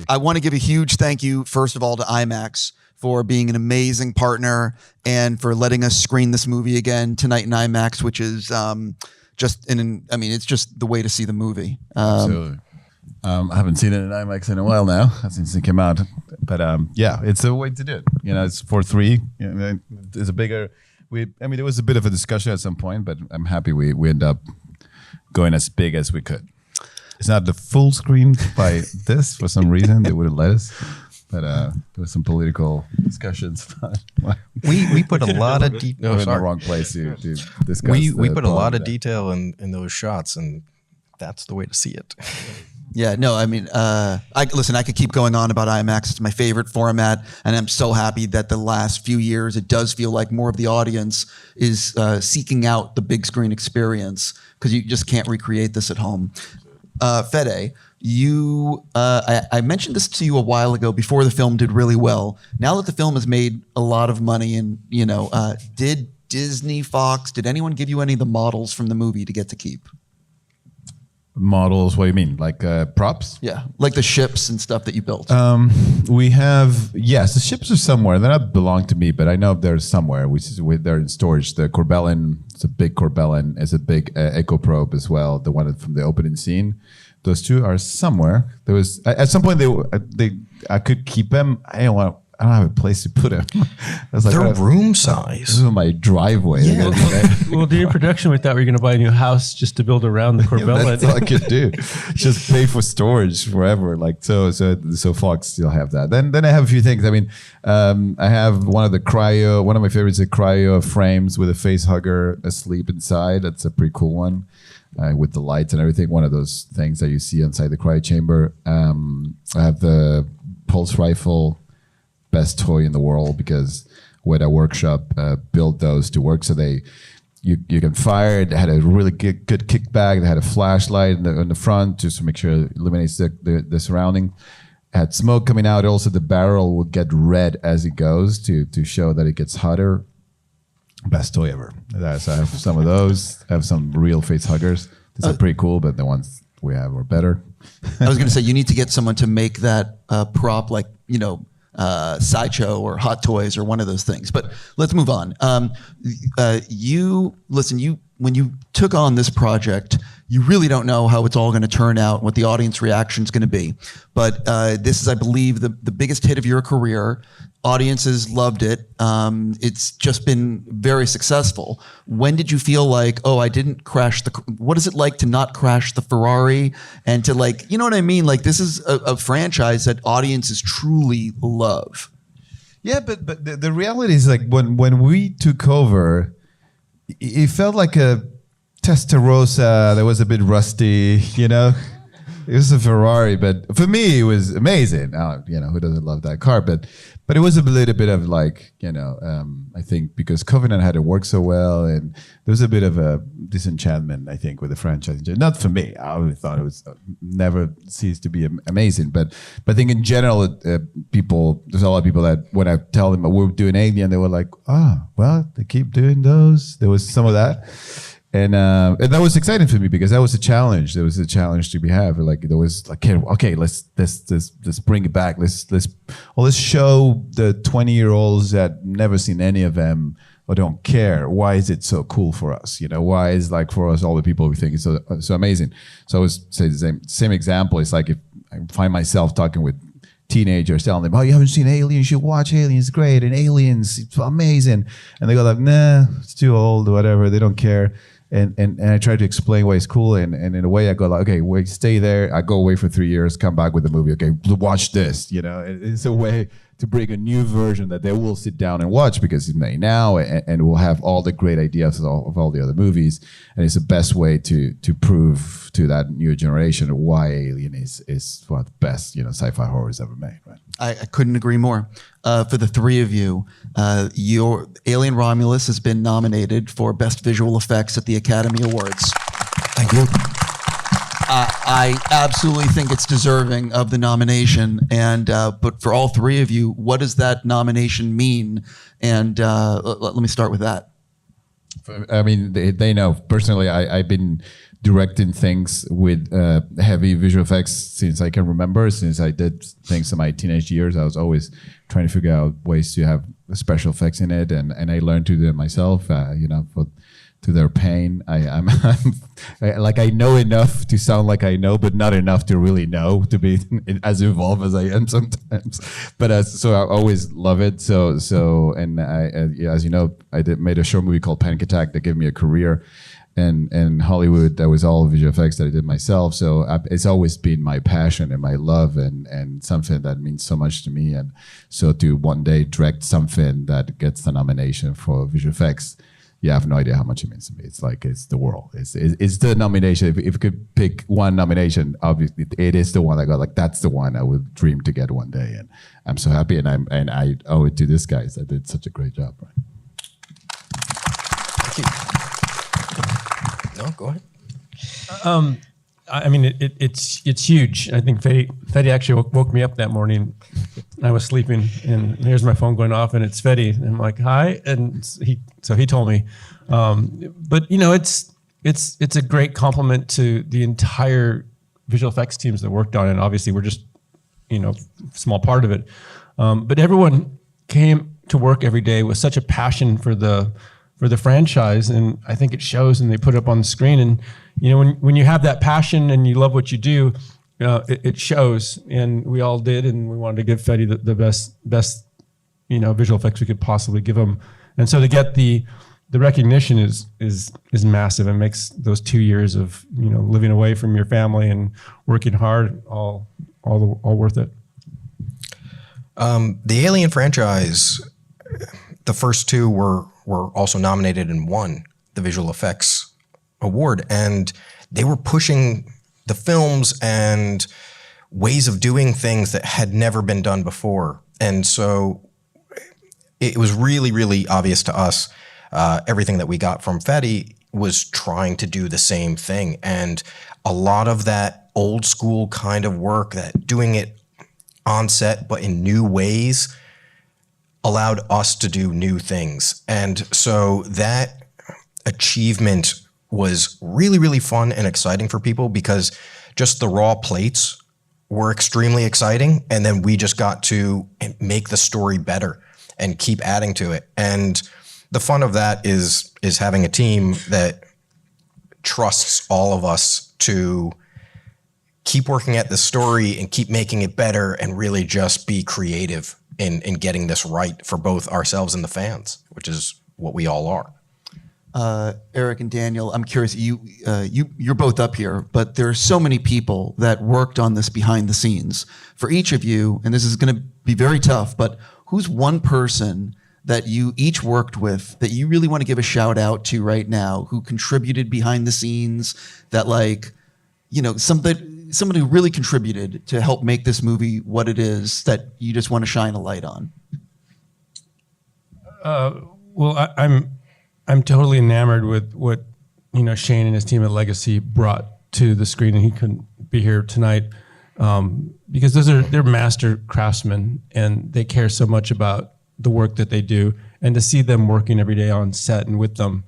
I want to give a huge thank you, first of all, to IMAX for being an amazing partner and for letting us screen this movie again tonight in IMAX, which is it's just the way to see the movie. Absolutely. I haven't seen it in IMAX in a while now since it came out, but yeah, it's a way to do it. You know, it's for $3. You know, it's a bigger. There was a bit of a discussion at some point, but I'm happy we end up going as big as we could. It's not the full screen by this for some reason. They wouldn't let us, but there was some political discussions. we put a lot of detail. We're in the wrong place to discuss. We put a lot of detail in those shots, and that's the way to see it. Yeah, no, I mean, I could keep going on about IMAX. It's my favorite format, and I'm so happy that the last few years, it does feel like more of the audience is seeking out the big screen experience because you just can't recreate this at home. Fede, I mentioned this to you a while ago before the film did really well. Now that the film has made a lot of money and, did Disney, Fox, did anyone give you any of the models from the movie to get to keep? Models, what do you mean? Like props? Yeah, like the ships and stuff that you built. We have, yes, the ships are somewhere. They don't belong to me, but I know they're somewhere. They're in storage. The Corbellin, it's a big Corbellin. It's a big Echo Probe as well, the one from the opening scene. Those two are somewhere. There was, at some point, I could keep them. I don't have a place to put them. They're room size. This is my driveway. Yeah. Well, during production, we thought we were going to buy a new house just to build around the Corbellin. That's all I could do. Just pay for storage forever. Like so Fox still have that. Then I have a few things. I mean, I have one of my favorites, the cryo frames with a face hugger asleep inside. That's a pretty cool one. With the lights and everything. One of those things that you see inside the cryo chamber. I have the pulse rifle, best toy in the world, because Weta workshop built those to work, so you can fire it. It had a really good kickback. They had a flashlight in the front just to make sure it illuminates the surrounding. It had smoke coming out. Also, the barrel will get red as it goes to show that it gets hotter. Best toy ever. So I have some of those. I have some real face huggers. These are pretty cool, but the ones we have are better. I was going to say, you need to get someone to make that prop, like, Sideshow or Hot Toys or one of those things. But let's move on. When you took on this project, you really don't know how it's all going to turn out, what the audience reaction is going to be. But this is, I believe, the biggest hit of your career. Audiences loved it. It's just been very successful. When did you feel like, oh, I didn't crash what is it like to not crash the Ferrari and to, like, you know what I mean? Like, this is a franchise that audiences truly love. Yeah, but the reality is, like, when we took over, it felt like a Testarossa that was a bit rusty, It was a Ferrari, but for me, it was amazing. Who doesn't love that car? But it was a little bit of like, I think because Covenant hadn't worked so well, and there was a bit of a disenchantment, I think, with the franchise. Not for me. I always thought it was never ceased to be amazing. But I think in general, there's a lot of people that when I tell them we're doing Alien, they were like, well, they keep doing those. There was some of that. And that was exciting for me because that was a challenge. There was a challenge to be had. Like there was like, okay, let's bring it back. Let's show the 20-year-olds that never seen any of them or don't care. Why is it so cool for us? Why is, like, for us all the people we think is so amazing. So I always say the same example. It's like if I find myself talking with teenagers telling them, oh, you haven't seen Alien, you should watch Alien, it's great, and Aliens, it's amazing. And they go like, nah, it's too old, whatever, they don't care. And I try to explain why it's cool, and in a way I go like, okay, wait, stay there. I go away for 3 years, come back with the movie. Okay, watch this. It's a way to bring a new version that they will sit down and watch because it's made now, and we'll have all the great ideas of all the other movies. And it's the best way to prove to that new generation why Alien is one of the best sci-fi horrors ever made. Right? I couldn't agree more. For the three of you, your Alien Romulus has been nominated for Best Visual Effects at the Academy Awards. Thank you. I absolutely think it's deserving of the nomination. And but for all three of you, what does that nomination mean? And let me start with that. I mean, they know. Personally, I've been directing things with heavy visual effects since I can remember. Since I did things in my teenage years, I was always trying to figure out ways to have special effects in it, and I learned to do it myself. To their pain, I'm like I know enough to sound like I know, but not enough to really know, to be as involved as I am sometimes. But so I always love it. So and as you know, made a short movie called Panic Attack that gave me a career. And Hollywood, that was all visual effects that I did myself. So it's always been my passion and my love, and something that means so much to me. And so to one day direct something that gets the nomination for visual effects, I have no idea how much it means to me. It's like, it's the world. It's the nomination. If you could pick one nomination, obviously it is the one I got. Like, that's the one I would dream to get one day. And I'm so happy, and I owe it to these guys that did such a great job. Right? Thank you. No, go ahead. I mean, it's huge. I think Fede actually woke me up that morning. I was sleeping, and here's my phone going off, and it's Fede. And I'm like, hi, and he told me. But it's a great compliment to the entire visual effects teams that worked on it. And obviously, we're just a small part of it. But everyone came to work every day with such a passion for the franchise, and I think it shows, and they put it up on the screen. And when you have that passion and you love what you do, it shows. And we all did, and we wanted to give Fede the best visual effects we could possibly give him. And so to get the recognition is massive. It makes those 2 years of living away from your family and working hard all worth it. The Alien franchise, the first two were also nominated and won the visual effects award, and they were pushing the films and ways of doing things that had never been done before. And so it was really, really obvious to us. Everything that we got from Fede was trying to do the same thing. And a lot of that old school kind of work, that doing it on set but in new ways, allowed us to do new things. And so that achievement was really, really fun and exciting for people, because just the raw plates were extremely exciting. And then we just got to make the story better and keep adding to it. And the fun of that is having a team that trusts all of us to keep working at the story and keep making it better, and really just be creative in getting this right for both ourselves and the fans, which is what we all are. Eric and Daniel, I'm curious, you're both up here, but there are so many people that worked on this behind the scenes. For each of you, and this is going to be very tough, but who's one person that you each worked with that you really want to give a shout out to right now, who contributed behind the scenes, that somebody who really contributed to help make this movie what it is, that you just want to shine a light on? Well, I'm totally enamored with what Shane and his team at Legacy brought to the screen, and he couldn't be here tonight because they're master craftsmen, and they care so much about the work that they do, and to see them working every day on set and with them,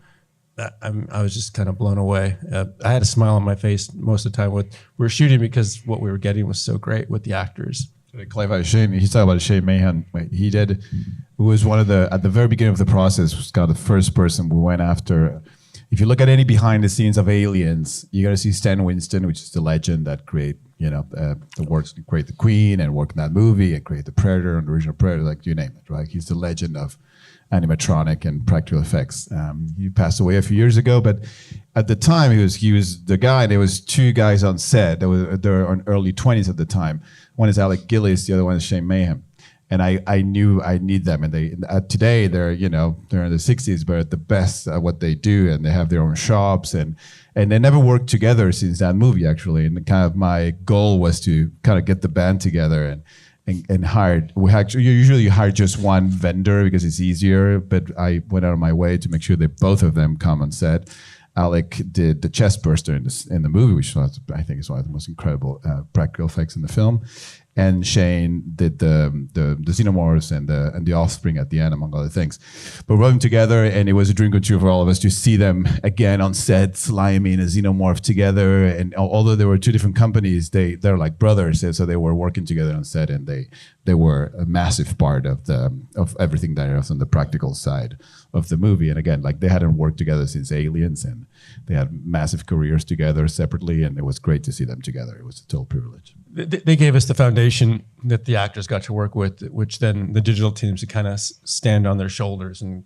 I was just kind of blown away. I had a smile on my face most of the time we were shooting, because what we were getting was so great with the actors. To clarify, Shane, he's talking about Shane Mahan. Who was one of at the very beginning of the process, was kind of the first person we went after. If you look at any behind the scenes of Aliens, you got to see Stan Winston, which is the legend that create the works to create the Queen and work in that movie and create the Predator and the original Predator, like you name it, right? He's the legend of animatronic and practical effects. He passed away a few years ago, but at the time he was the guy. There was two guys on set. They were in early 20s at the time. One is Alec Gillis, the other one is Shane Mayhem. And I knew I need them. And today they're in the 60s, but at the best at what they do, and they have their own shops, and they never worked together since that movie, actually. And kind of my goal was to kind of get the band together and hired. Usually you hire just one vendor because it's easier, but I went out of my way to make sure that both of them come on set. Alec did the chest burster in the movie, which I think is one of the most incredible practical effects in the film. and Shane did the Xenomorphs and the Offspring at the end, among other things. But we wrote them together, and it was a dream come true for all of us to see them again on set, Slimy and a Xenomorph together. And although they were two different companies, they're like brothers, and so they were working together on set, and they were a massive part of everything that was on the practical side of the movie. And again, like they hadn't worked together since Aliens, and they had massive careers together separately, and it was great to see them together. It was a total privilege. They gave us the foundation that the actors got to work with, which then the digital teams to kind of stand on their shoulders and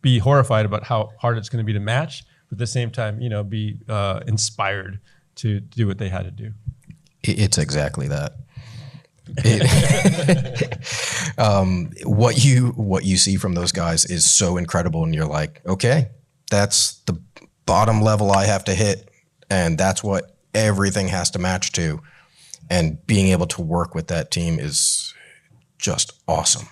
be horrified about how hard it's going to be to match, but at the same time, be inspired to do what they had to do. It's exactly that. What you see from those guys is so incredible, and you're like, okay, that's the bottom level I have to hit, and that's what everything has to match to. And being able to work with that team is just awesome.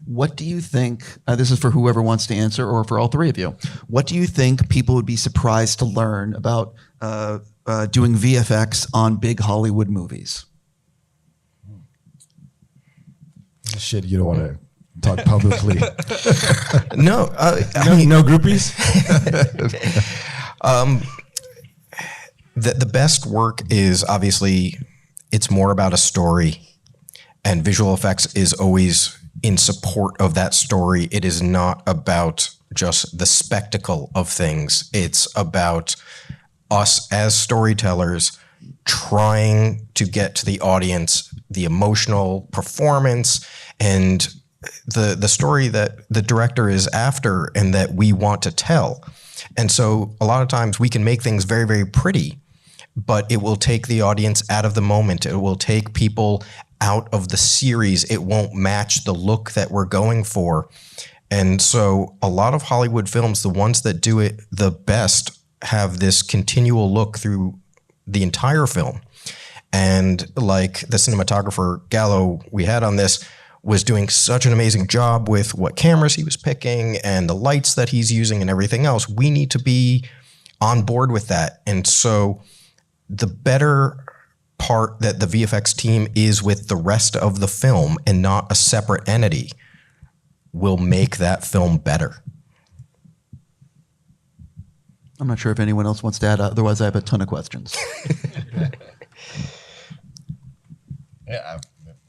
What do you think, this is for whoever wants to answer or for all three of you, what do you think people would be surprised to learn about doing VFX on big Hollywood movies? Shit, you don't want to talk publicly. No, No groupies? The best work is obviously, it's more about a story, and visual effects is always in support of that story. It is not about just the spectacle of things. It's about us as storytellers trying to get to the audience the emotional performance and the story that the director is after and that we want to tell. And so a lot of times we can make things very, very pretty, but it will take the audience out of the moment. It will take people out of the series. It won't match the look that we're going for. And so a lot of Hollywood films, the ones that do it the best, have this continual look through the entire film. And like the cinematographer Gallo we had on this was doing such an amazing job with what cameras he was picking and the lights that he's using and everything else. We need to be on board with that. And so the better part that the VFX team is with the rest of the film and not a separate entity will make that film better. I'm not sure if anyone else wants to add, otherwise I have a ton of questions. Yeah.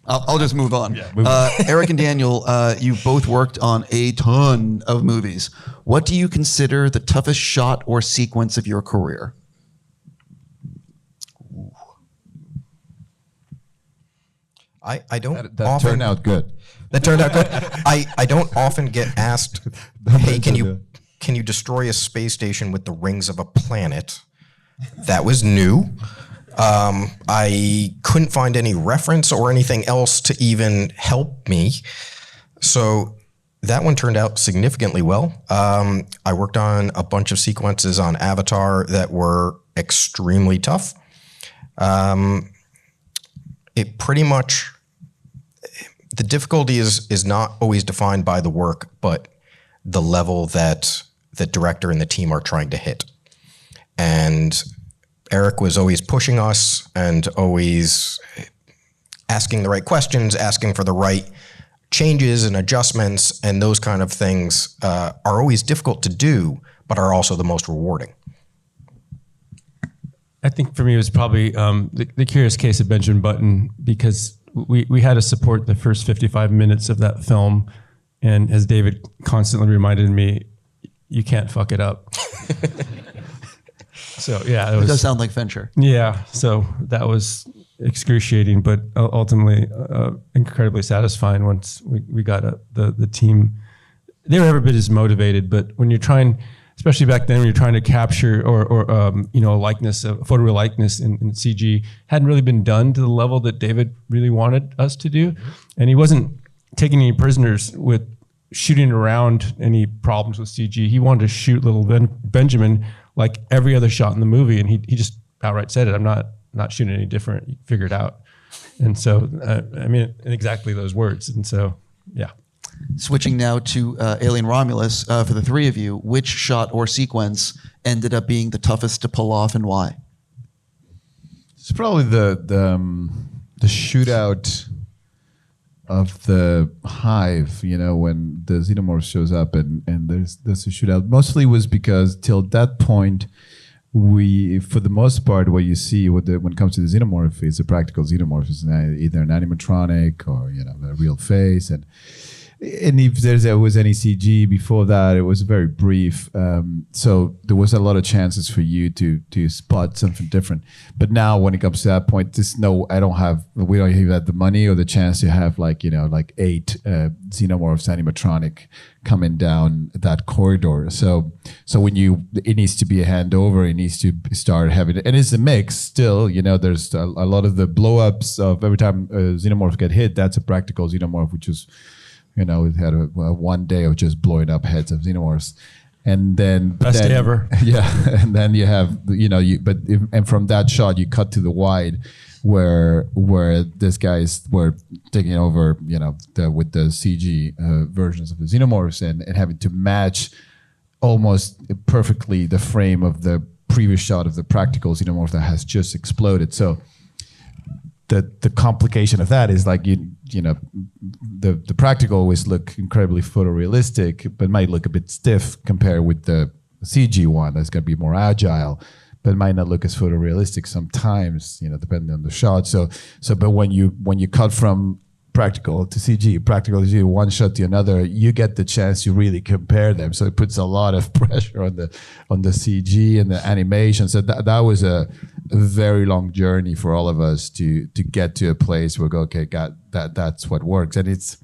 I'll just move on. Yeah, Eric and Daniel, you both worked on a ton of movies. What do you consider the toughest shot or sequence of your career? I don't That often turned out good. That turned out good. I don't often get asked, hey, can you destroy a space station with the rings of a planet? That was new. I couldn't find any reference or anything else to even help me. So that one turned out significantly well. I worked on a bunch of sequences on Avatar that were extremely tough. It pretty much, the difficulty is not always defined by the work, but the level that the director and the team are trying to hit. And Eric was always pushing us and always asking the right questions, asking for the right changes and adjustments, and those kind of things are always difficult to do, but are also the most rewarding. I think for me it was probably the curious case of Benjamin Button, because we had to support the first 55 minutes of that film, and as David constantly reminded me, you can't fuck it up. So yeah, It does sound like Venture. Yeah, so that was excruciating, but ultimately incredibly satisfying once we got the team. They were every bit as motivated, but when you're trying, especially back then, when you're trying to capture or a likeness, a photoreal likeness in CG, hadn't really been done to the level that David really wanted us to do, and he wasn't taking any prisoners with shooting around any problems with CG. He wanted to shoot little Benjamin like every other shot in the movie, and he just outright said it. I'm not shooting any different. You figure it out. And so, I mean, in exactly those words. And so, yeah. Switching now to Alien Romulus, for the three of you, which shot or sequence ended up being the toughest to pull off and why? It's probably the shootout of the hive, when the xenomorph shows up and there's a shootout, mostly was because till that point, we, for the most part, what you see when it comes to the xenomorph is a practical xenomorph. It's either an animatronic or a real face, and if there was any CG before that, it was very brief. So there was a lot of chances for you to spot something different. But now, when it comes to that point, we don't even have the money or the chance to have like 8 xenomorphs animatronic coming down that corridor. So when it needs to be a handover, it needs to start having, and it's a mix still. There's a lot of the blow-ups of every time a xenomorph get hit. That's a practical xenomorph, which is. It had a one day of just blowing up heads of xenomorphs, and then best day ever. Yeah, and then you have and from that shot you cut to the wide, where these guys were taking over, with the CG versions of the xenomorphs and having to match almost perfectly the frame of the previous shot of the practical xenomorph that has just exploded. So. The complication of that is like the practical always look incredibly photorealistic, but might look a bit stiff compared with the CG one that's going to be more agile, but might not look as photorealistic sometimes, depending on the shot. But when you cut from practical to CG, one shot to another, you get the chance to really compare them. So it puts a lot of pressure on the CG and the animation. So that was a very long journey for all of us to get to a place where we go, okay, God, that's what works. And it's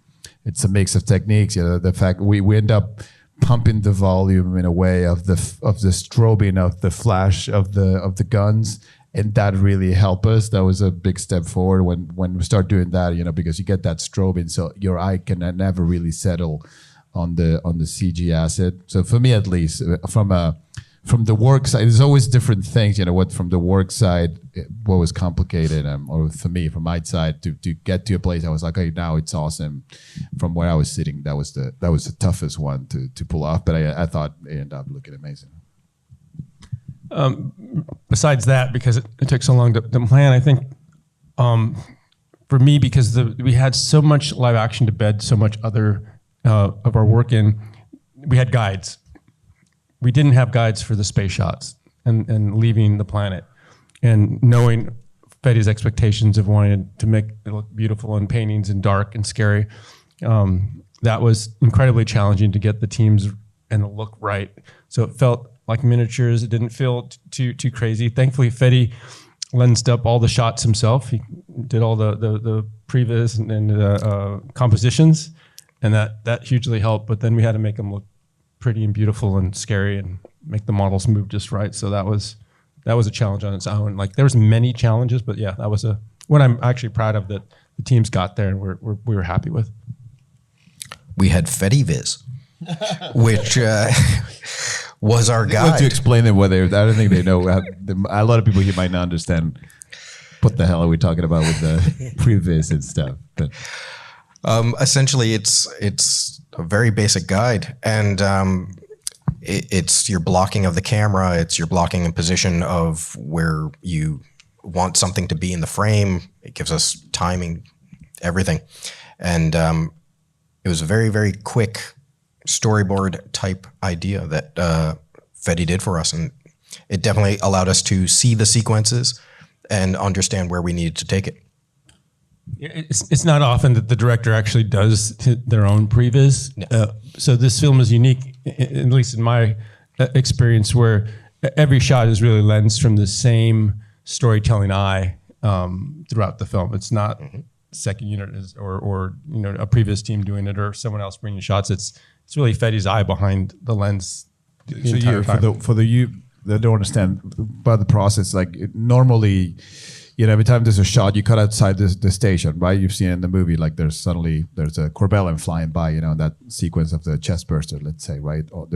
a mix of techniques. The fact we end up pumping the volume in a way of the strobing of the flash of the guns. And that really helped us. That was a big step forward when we start doing that, because you get that strobing, so your eye can never really settle on the CG asset. So for me, at least, from the work side, there's always different things. What from the work side, what was complicated, or for me, from my side, to get to a place I was like, okay, now it's awesome. From where I was sitting, that was the toughest one to pull off. But I thought it ended up looking amazing. Besides that, because it took so long to plan, I think for me, because we had so much live action to bed, so much other of our work in, we had guides. We didn't have guides for the space shots and leaving the planet, and knowing Fede's expectations of wanting to make it look beautiful and paintings and dark and scary. That was incredibly challenging to get the teams and the look right. So it felt like miniatures. It didn't feel too crazy. Thankfully, Fede lensed up all the shots himself. He did all the previz and compositions, and that hugely helped. But then we had to make them look pretty and beautiful and scary, and make the models move just right. So that was a challenge on its own. Like, there was many challenges, but yeah, that was one I'm actually proud of, that the teams got there and we were happy with. We had FediViz, which was our guide. To explain them, I don't think they know. A lot of people here might not understand what the hell are we talking about with the previz and stuff. But essentially, it's a very basic guide, and it's your blocking of the camera. It's your blocking and position of where you want something to be in the frame. It gives us timing, everything, and it was a very, very quick storyboard type idea that Fede did for us, and it definitely allowed us to see the sequences and understand where we needed to take it. It's not often that the director actually does their own previs. No. So this film is unique, at least in my experience, where every shot is really lensed from the same storytelling eye throughout the film. It's not second unit or a previous team doing it or someone else bringing shots. It's really Fede's eye behind the lens. For you that don't understand about the process, like normally, every time there's a shot, you cut outside the station, right? You've seen it in the movie, like there's a Corbellin flying by, that sequence of the chest burster, let's say, right? Or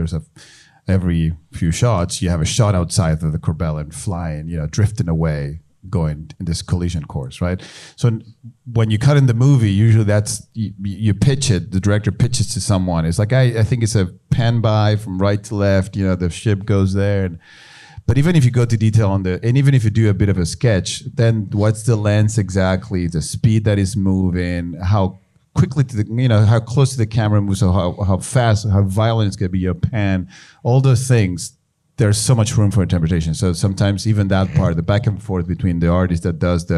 every few shots, you have a shot outside of the Corbellin flying, drifting away, going in this collision course, right? So when you cut in the movie, usually that's you pitch it. The director pitches to someone. It's like I think it's a pan by from right to left. The ship goes there, But even if you go to detail on and even if you do a bit of a sketch, then what's the lens exactly, the speed that is moving, how quickly how close to the camera moves, so how fast, how violent it's going to be your pan, all those things. There's so much room for interpretation. So sometimes even that part, the back and forth between the artist that does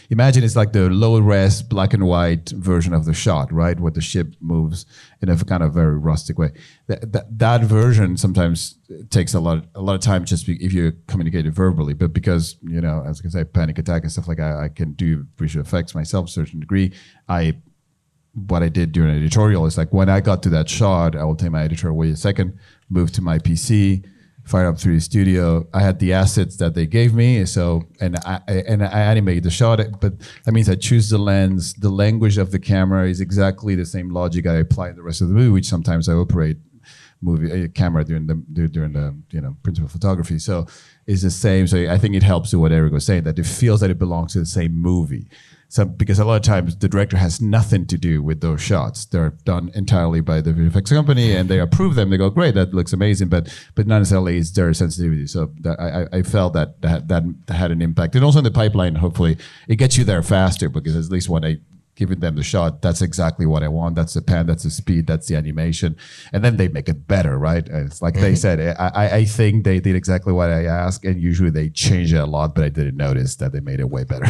imagine it's like the low res black and white version of the shot, right? Where the ship moves in a kind of very rustic way. That version sometimes takes a lot of time just if you communicate it verbally. But because, as I can say, panic attack and stuff like that, I can do visual effects myself to a certain degree. What I did during editorial is like when I got to that shot, I will take my editor, wait a second, move to my PC, fire up through the studio. I had the assets that they gave me, and I animate the shot. But that means I choose the lens. The language of the camera is exactly the same logic I apply in the rest of the movie, which sometimes I operate camera during the principal photography. So it's the same. So I think it helps to what Eric was saying, that it feels that it belongs to the same movie. So because a lot of times the director has nothing to do with those shots. They're done entirely by the VFX company, and they approve them. They go, great, that looks amazing, but not necessarily is their sensitivity. So I felt that had an impact. And also in the pipeline, hopefully it gets you there faster, because at least when I giving them the shot, that's exactly what I want. That's the pan, that's the speed, that's the animation. And then they make it better, right? It's like they said, I think they did exactly what I asked, and usually they change it a lot, but I didn't notice that they made it way better.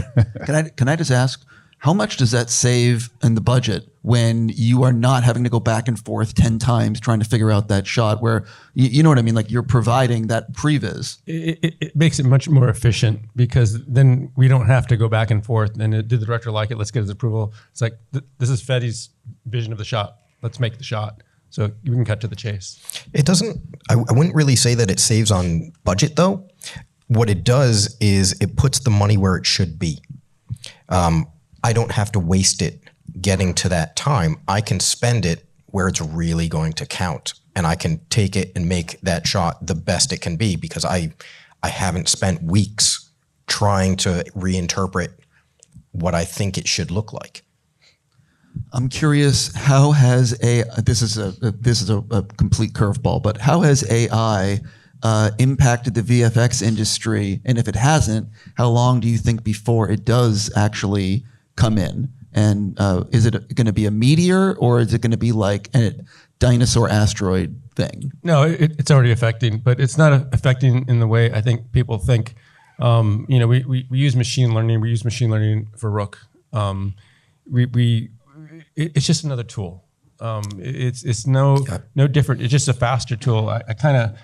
Can I just ask, how much does that save in the budget when you are not having to go back and forth 10 times trying to figure out that shot where, you know what I mean? Like you're providing that previs. It makes it much more efficient, because then we don't have to go back and forth and did the director like it? Let's get his approval. It's like, this is Fede's vision of the shot. Let's make the shot. So we can cut to the chase. It doesn't, I wouldn't really say that it saves on budget though. What it does is it puts the money where it should be. I don't have to waste it getting to that time. I can spend it where it's really going to count, and I can take it and make that shot the best it can be, because I haven't spent weeks trying to reinterpret what I think it should look like. I'm curious, how has this is a complete curveball, but how has AI impacted the VFX industry? And if it hasn't, how long do you think before it does actually come in? And is it going to be a meteor, or is it going to be like a dinosaur asteroid thing? No, it's already affecting, but it's not affecting in the way I think people think. We use machine learning. We use machine learning for Rook. It's just another tool. It's no different. It's just a faster tool. I kind of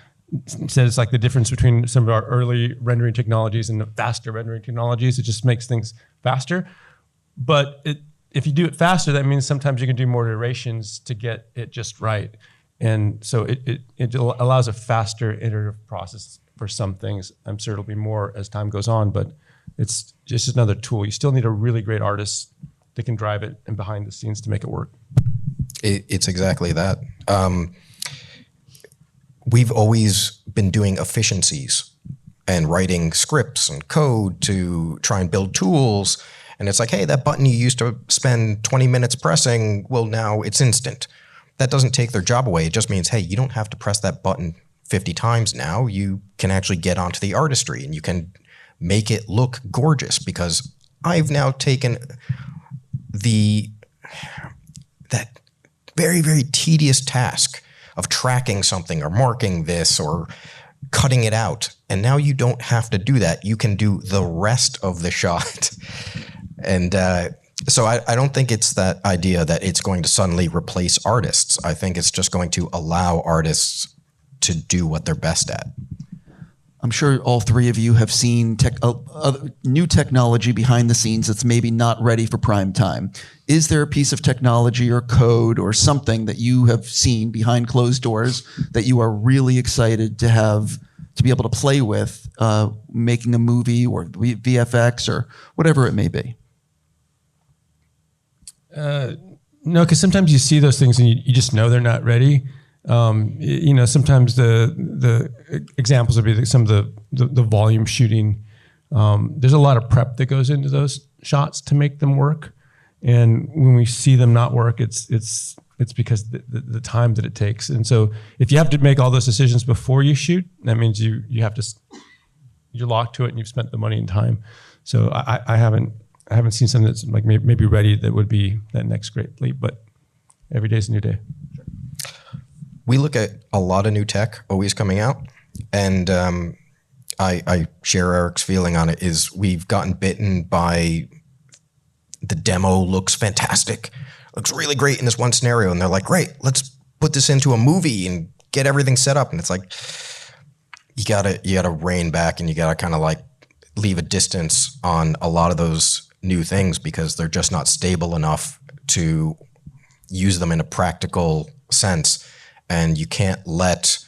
said it's like the difference between some of our early rendering technologies and the faster rendering technologies. It just makes things faster. But if you do it faster, that means sometimes you can do more iterations to get it just right. And so it allows a faster iterative process for some things. I'm sure it'll be more as time goes on, but it's just another tool. You still need a really great artist that can drive it and behind the scenes to make it work. It's exactly that. We've always been doing efficiencies and writing scripts and code to try and build tools. And it's like, hey, that button you used to spend 20 minutes pressing, well, now it's instant. That doesn't take their job away. It just means, hey, you don't have to press that button 50 times now. You can actually get onto the artistry, and you can make it look gorgeous, because I've now taken that very, very tedious task of tracking something or marking this or cutting it out. And now you don't have to do that. You can do the rest of the shot. And so I don't think it's that idea that it's going to suddenly replace artists. I think it's just going to allow artists to do what they're best at. I'm sure all three of you have seen new technology behind the scenes that's maybe not ready for prime time. Is there a piece of technology or code or something that you have seen behind closed doors that you are really excited to be able to play with, making a movie or VFX or whatever it may be? No, because sometimes you see those things and you just know they're not ready. Sometimes the examples would be some of the volume shooting. There's a lot of prep that goes into those shots to make them work, and when we see them not work, it's because the time that it takes. And so if you have to make all those decisions before you shoot, that means you have to you're locked to it and you've spent the money and time. So I haven't seen something that's like maybe ready that would be that next great leap, but every day's a new day. We look at a lot of new tech always coming out, and I share Eric's feeling on it. Is we've gotten bitten by the demo looks fantastic, looks really great in this one scenario, and they're like, great, let's put this into a movie and get everything set up. And it's like you gotta rein back, and you gotta kind of like leave a distance on a lot of those new things because they're just not stable enough to use them in a practical sense. And you can't let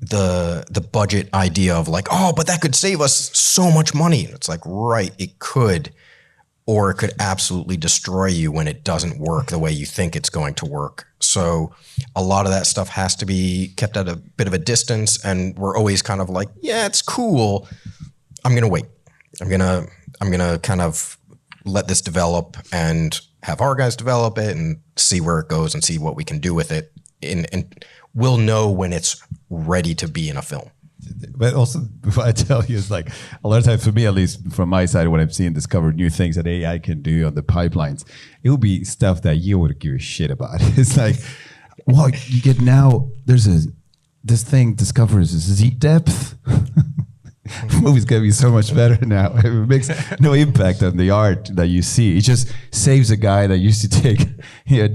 the budget idea of like, oh, but that could save us so much money. It's like, right, it could, or it could absolutely destroy you when it doesn't work the way you think it's going to work. So a lot of that stuff has to be kept at a bit of a distance, and we're always kind of like, yeah, it's cool. I'm gonna wait. I'm gonna kind of let this develop and have our guys develop it and see where it goes and see what we can do with it. And we'll know when it's ready to be in a film. But also, what I tell you is like a lot of times for me, at least from my side, when I'm seeing discover new things that AI can do on the pipelines, it will be stuff that you wouldn't give a shit about. It's like, well, you get now, this thing discovers Z depth. The movie's gonna be so much better now. It makes no impact on the art that you see. It just saves a guy that used to take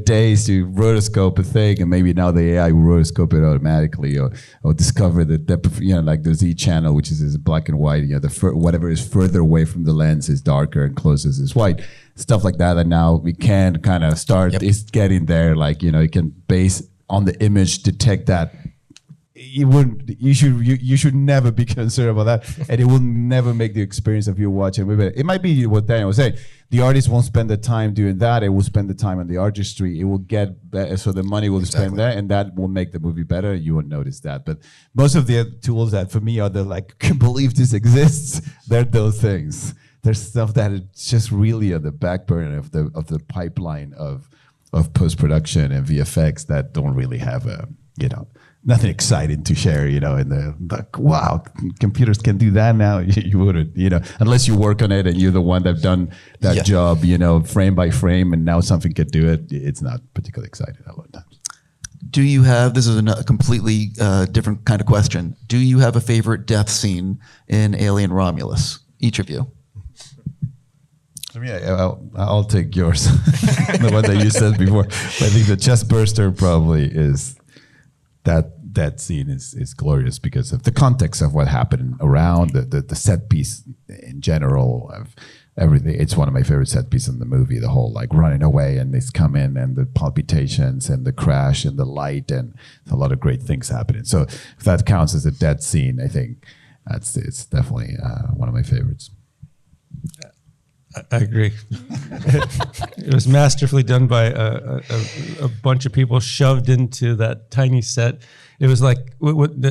days to rotoscope a thing, and maybe now the AI will rotoscope it automatically, or discover the depth of, like the Z channel, which is black and white. Whatever is further away from the lens is darker and closest is white. Stuff like that now we can kind of start. Yep. It's getting there. Like you can base on the image detect that. You should never be concerned about that, and it will never make the experience of you watching a movie. It might be what Daniel was saying. The artist won't spend the time doing that. It will spend the time on the artistry. It will get better, so the money will spend there, and that will make the movie better. You won't notice that. But most of the tools that for me are the like, can't believe this exists. They're those things. There's stuff that is just really on the back burner of the pipeline of post production and VFX that don't really have a nothing exciting to share, and like, wow, computers can do that now. You wouldn't, unless you work on it and you're the one that's done that job, frame by frame, and now something could do it. It's not particularly exciting a lot of times. Do you have, this is a completely different kind of question. Do you have a favorite death scene in Alien Romulus? Each of you. I mean, I'll take yours, the one that you said before. But I think the chest burster probably is that scene is glorious because of the context of what happened around the set piece in general of everything. It's one of my favorite set pieces in the movie. The whole like running away and this come in and the palpitations and the crash and the light and a lot of great things happening. So if that counts as a dead scene, I think it's definitely one of my favorites. I agree. It was masterfully done by a bunch of people shoved into that tiny set. It was like,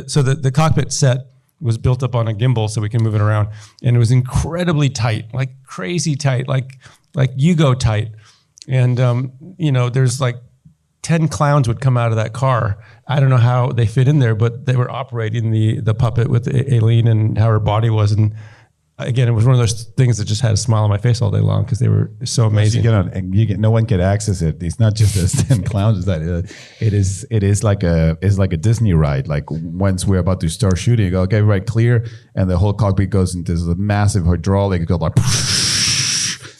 so the cockpit set was built up on a gimbal so we can move it around. And it was incredibly tight, like crazy tight, like Yugo tight. And, there's like 10 clowns would come out of that car. I don't know how they fit in there, but they were operating the puppet with Aileen and how her body was. And again, it was one of those things that just had a smile on my face all day long because they were so amazing. No one can access it. It's not just those 10 clowns. It is like a Disney ride. Like once we're about to start shooting, you go, okay, right, clear, and the whole cockpit goes into this massive hydraulic. It goes like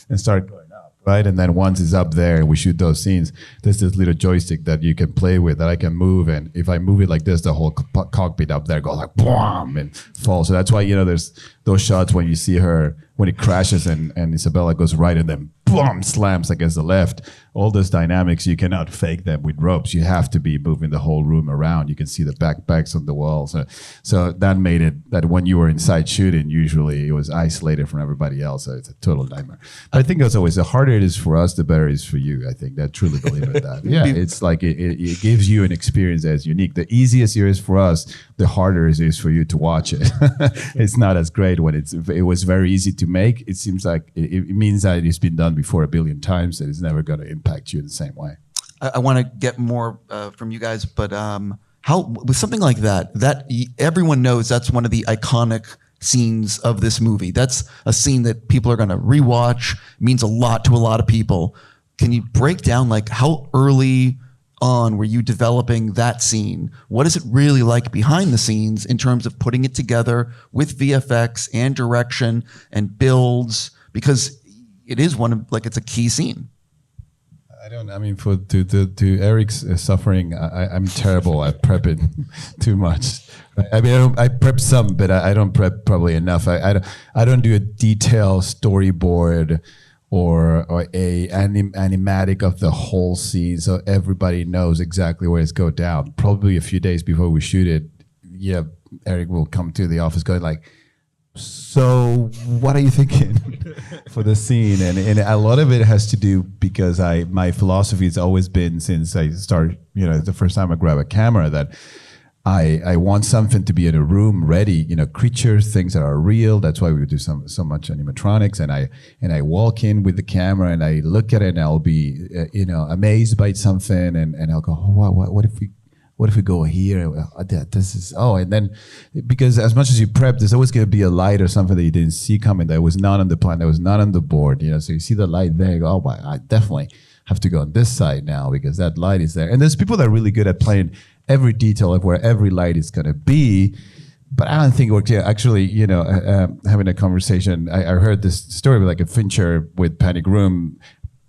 and start going up, right? And then once it's up there and we shoot those scenes, there's this little joystick that you can play with that I can move, and if I move it like this, the whole cockpit up there goes like boom and falls. So that's why there's those shots when you see her when it crashes and Isabella goes right and then boom slams against the left. All those dynamics, you cannot fake them with ropes. You have to be moving the whole room around. You can see the backpacks on the walls. So that made it that when you were inside shooting, usually it was isolated from everybody else. So it's a total nightmare. But I think that's always the harder it is for us, the better it is for you. I think that truly believe in that. Yeah, it's like it gives you an experience that's unique. The easiest it is for us, the harder it is for you to watch it. It's not as great when it was very easy to make. It seems like it means that it's been done before a billion times, that it's never going to impact you in the same way. I want to get more from you guys, but how with something like that everyone knows that's one of the iconic scenes of this movie. That's a scene that people are going to rewatch, means a lot to a lot of people. Can you break down like how early on were you developing that scene? What is it really like behind the scenes in terms of putting it together with VFX and direction and builds? Because it is it's a key scene. I mean, to Eric's suffering, I'm terrible at prepping too much. I mean, I prep some, but I don't prep probably enough. I don't do a detailed storyboard or a animatic of the whole scene, so everybody knows exactly where it's go down. Probably a few days before we shoot it, yeah, Eric will come to the office going like, so what are you thinking for the scene? And a lot of it has to do because my philosophy has always been since I started, the first time I grab a camera, that I want something to be in a room ready, creatures, things that are real. That's why we do so much animatronics. And I walk in with the camera and I look at it and I'll be, amazed by something and I'll go, oh, what if we go here? And then because as much as you prep, there's always going to be a light or something that you didn't see coming that was not on the plan, that was not on the board. So you see the light there, you go, oh, I definitely have to go on this side now because that light is there. And there's people that are really good at playing every detail of where every light is going to be. But I don't think it works. Yeah, actually, having a conversation, I heard this story with like a Fincher with Panic Room,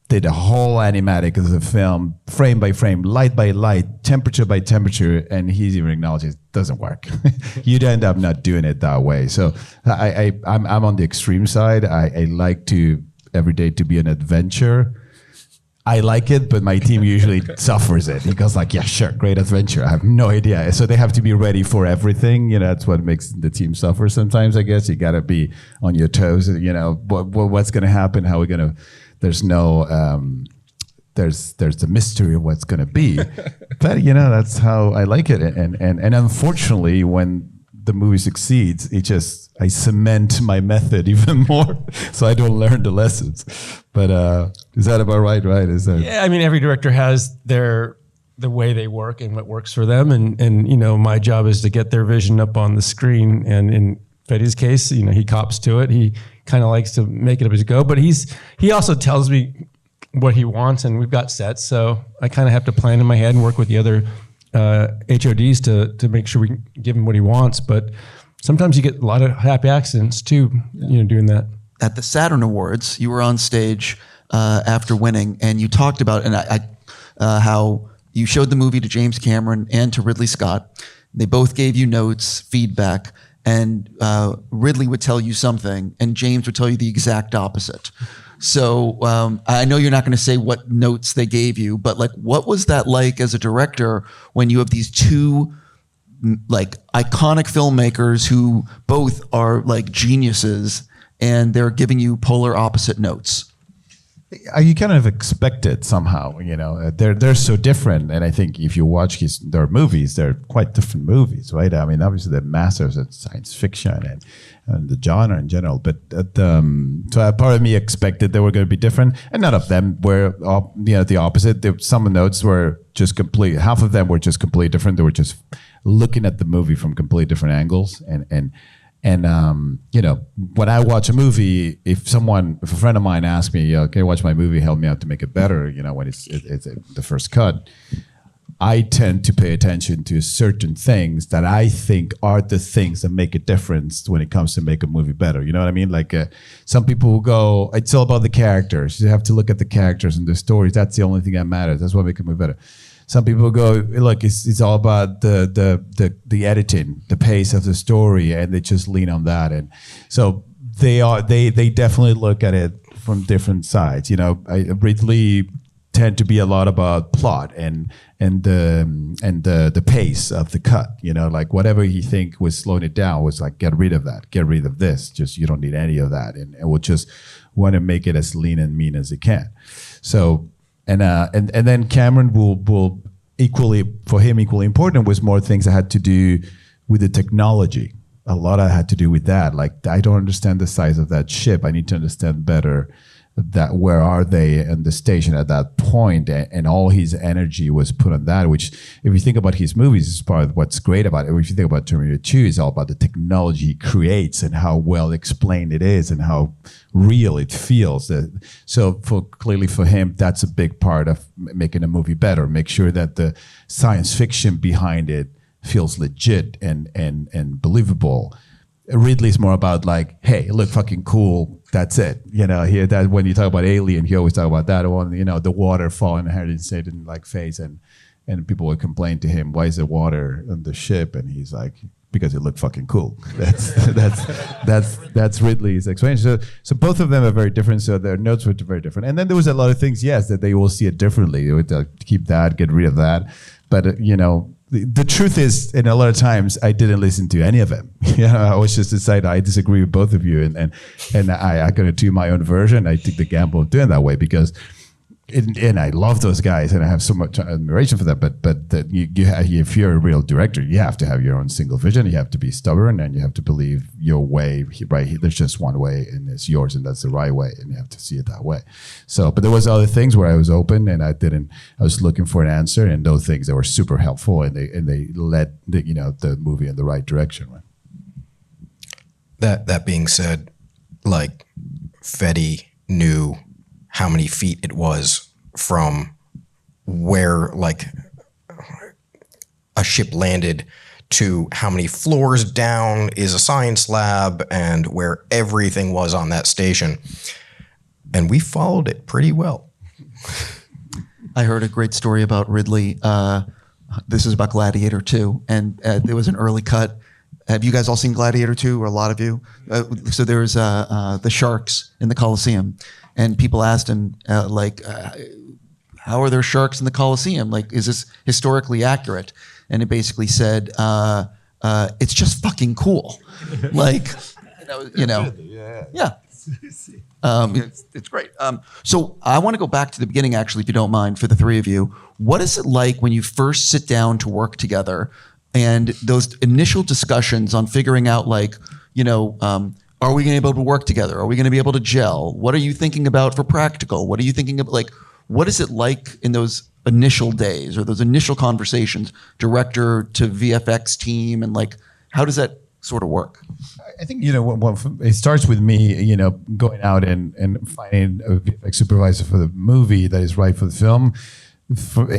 did a whole animatic of the film, frame by frame, light by light, temperature by temperature, and he's even acknowledging it doesn't work. You'd end up not doing it that way. So I'm on the extreme side. I like to every day to be an adventure. I like it, but my team usually suffers it. He goes like, yeah, sure, great adventure. I have no idea. So they have to be ready for everything. That's what makes the team suffer sometimes, I guess. You got to be on your toes. What's going to happen? How are we going to... There's no, there's the mystery of what's going to be, but that's how I like it. And unfortunately, when the movie succeeds, I cement my method even more, so I don't learn the lessons. But is that about right? Right? Is that? Yeah, I mean, every director has the way they work and what works for them, and my job is to get their vision up on the screen. And in Fede's case, he cops to it. He kind of likes to make it up as you go, but he also tells me what he wants, and we've got sets, so I kind of have to plan in my head and work with the other HODs to make sure we can give him what he wants. But sometimes you get a lot of happy accidents too, doing that. At the Saturn Awards, you were on stage after winning, and you talked about how you showed the movie to James Cameron and to Ridley Scott. They both gave you notes, feedback. And Ridley would tell you something, and James would tell you the exact opposite. So I know you're not going to say what notes they gave you, but what was that like as a director when you have these two iconic filmmakers who both are geniuses, and they're giving you polar opposite notes? You kind of expect it somehow, they're so different. And I think if you watch their movies, they're quite different movies, right? I mean, obviously they're masters of science fiction and the genre in general. But so a part of me expected they were going to be different, and none of them were, the opposite. Some notes were just complete. Half of them were just completely different. They were just looking at the movie from completely different angles. And when I watch a movie, if a friend of mine asks me, "Okay, watch my movie, help me out to make it better," when it's the first cut, I tend to pay attention to certain things that I think are the things that make a difference when it comes to make a movie better. You know what I mean? Some people will go, "It's all about the characters. You have to look at the characters and the stories. That's the only thing that matters. That's what makes a movie better." Some people go, "Look, it's all about the editing, the pace of the story," and they just lean on that. And so they definitely look at it from different sides. Ridley tend to be a lot about plot and the pace of the cut. Whatever he think was slowing it down was get rid of that, get rid of this. Just you don't need any of that, and we'll just want to make it as lean and mean as it can. So. And then Cameron will equally important was more things that had to do with the technology. A lot had to do with that. I don't understand the size of that ship. I need to understand better that where are they in the station at that point, and all his energy was put on that, which if you think about his movies is part of what's great about it. If you think about Terminator 2, it's all about the technology he creates and how well explained it is and how real it feels. So clearly for him, that's a big part of making a movie better. Make sure that the science fiction behind it feels legit and believable. Ridley's more about like, hey, it looked fucking cool. That's it. Here that when you talk about Alien, he always talk about that one. The water falling and Harry said in like face, and people would complain to him, why is there water on the ship? And he's like, because it looked fucking cool. That's Ridley's explanation. So both of them are very different. So their notes were very different. And then there was a lot of things, yes, that they will see it differently. They would keep that, get rid of that. But the truth is, and a lot of times I didn't listen to any of them. I was just decided I disagree with both of you, and I got to do my own version. I took the gamble of doing that way because, and I love those guys, and I have so much admiration for them. But if you're a real director, you have to have your own single vision. You have to be stubborn, and you have to believe your way. Right? There's just one way, and it's yours, and that's the right way, and you have to see it that way. So, but there was other things where I was open, and I was looking for an answer, and those things that were super helpful, and they led the movie in the right direction. Right? That being said, like Fede knew how many feet it was from where like a ship landed to how many floors down is a science lab and where everything was on that station. And we followed it pretty well. I heard a great story about Ridley. This is about Gladiator 2, and there was an early cut. Have you guys all seen Gladiator 2, or a lot of you? So there was the sharks in the Colosseum, and people asked him, how are there sharks in the Colosseum? Like, is this historically accurate? And it basically said, it's just fucking cool. Like, yeah. It's great. So I want to go back to the beginning, actually, if you don't mind, for the three of you. What is it like when you first sit down to work together, and those initial discussions on figuring out, like, are we going to be able to work together? Are we going to be able to gel? What are you thinking about for practical? What are you thinking of? Like, what is it like in those initial days or those initial conversations, director to VFX team, and like, how does that sort of work? I think, it starts with me, going out and finding a VFX supervisor for the movie that is right for the film.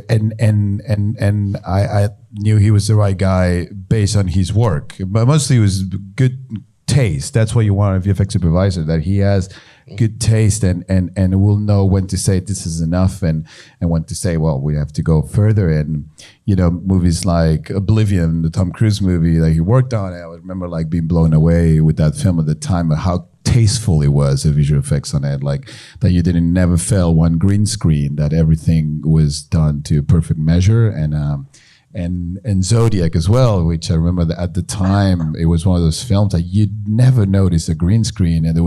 And I knew he was the right guy based on his work, but mostly it was good taste. That's what you want in a VFX supervisor, that he has good taste and will know when to say this is enough and when to say, well, we have to go further. And movies like Oblivion, the Tom Cruise movie that he worked on, I remember like being blown away with that film at the time, of how tasteful it was, the visual effects on it, like that you didn't never fail one green screen, that everything was done to perfect measure. And Zodiac as well, which I remember that at the time it was one of those films that you'd never notice a green screen, and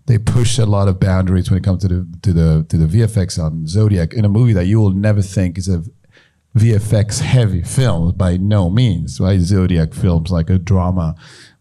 they pushed a lot of boundaries when it comes to the VFX on Zodiac, in a movie that you will never think is a VFX heavy film by no means, right? Zodiac films like a drama,